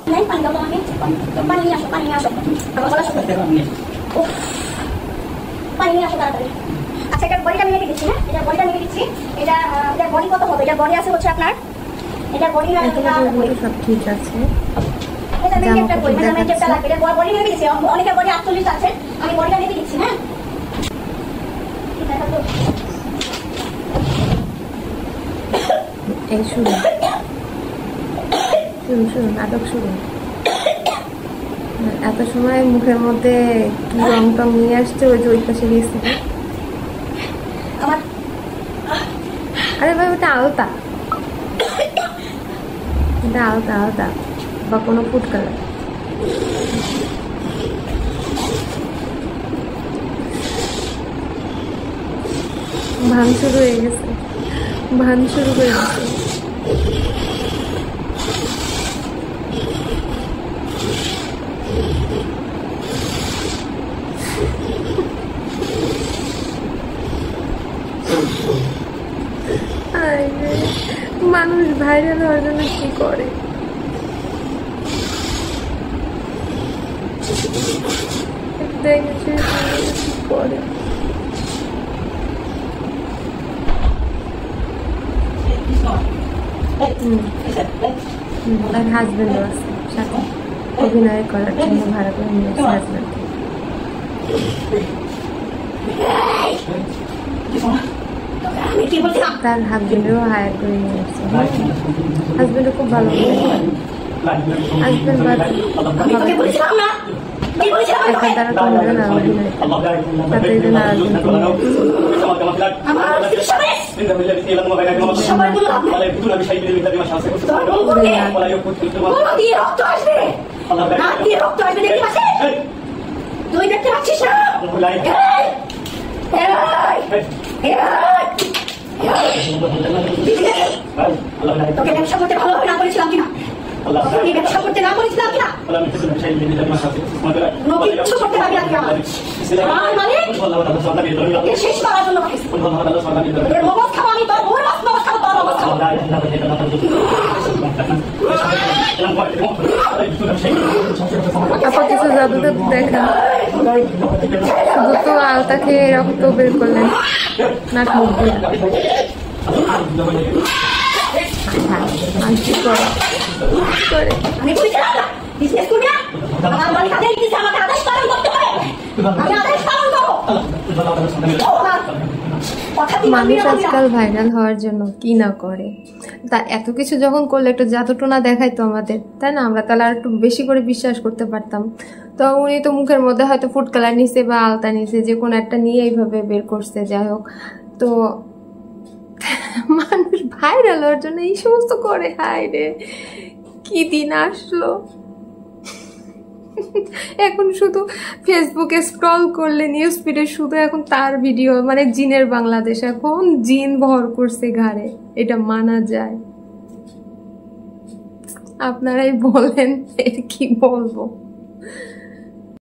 नहीं पानी का पानी पानी नहीं आसो আমার গলা শুকিয়ে পানি নিয়ে আসো তাড়াতাড়ি। আচ্ছা এটা বডিটা আমি রেখে দিচ্ছি, হ্যাঁ এটা বডিটা নিয়ে দিচ্ছি। এটা বডি কত হবে? এটা বডি আছে হচ্ছে আপনার, এটা বডি না সব ঠিক আছে। এটা মেনটেপটা কই, এটা মেনটেপটা লাগবে। এটা বডি নিয়ে দিচ্ছি, অনেকের বডি 48 আছে, আমি বডিটা নিয়ে দিচ্ছি। হ্যাঁ এই শুরু শুরু শুরু নাটক শুরু। এত সময় মুখের মধ্যে কি রং টং নিয়ে আসছে, ওই যে ওই পাশে গেছে। আরে ভাই ওটা আলতা, এটা আলতা আলতা বা কোনো ফুড কালার। ভান শুরু হয়ে গেছে, ভান শুরু হয়ে গেছে। মানুষ ভাইরাল হওয়ার জন্য কি করে? দেখেছি কি করে। তার হাজবেন্ডও আছে সাথে, অভিনয় করার জন্য ভাড়া করে নিয়ে আসছে হাজবেন্ডকে। তার হাজবেন্ডেরও হায়ার করে নিয়ে আসছে। হাজবেন্ডও খুব ভালো করে হাজবেন্ড একার দ্বারা তো হবে না অভিনয়, সাথে এই জন্য তোকে ব্যবসা করতে ভালো না বলেছিলাম কিনা? তোকে ব্যবসা করতে না বলেছিলাম কিনা? কিচ্ছু করতে পারবি না কিনা? শেষ করার জন্য মগজ খাবো আমি, তোর বউর মগজ খাবো, তোর মগজ খাবো। আপা কিছু জাদুতে দেখা, শুধু তো আলতা খেয়ে রক্ত বের করলেন নাক মুখ দিয়ে। মানুষ আজকাল ভাইরাল হওয়ার জন্য কি না করে। তা এত কিছু যখন করলে একটু জাদুটোনা দেখাইতো আমাদের, তাই না? আমরা তাহলে আর একটু বেশি করে বিশ্বাস করতে পারতাম। তো উনি তো মুখের মধ্যে হয়তো ফুড কালার নিছে বা আলতা নিছে, যে কোনো একটা নিয়ে এইভাবে বের করছে। যাই হোক, তো মানুষ ভাইরাল হওয়ার জন্য এই সমস্ত করে। হায় রে, কি দিন আসলো। এখন শুধু ফেসবুকে স্ক্রল করলে নিউজ ফিডে শুধু এখন তার ভিডিও, মানে জিনের বাংলাদেশ। এখন জিন ভর করছে ঘাড়ে, এটা মানা যায়? আপনারাই বলেন, এর কি বলবো।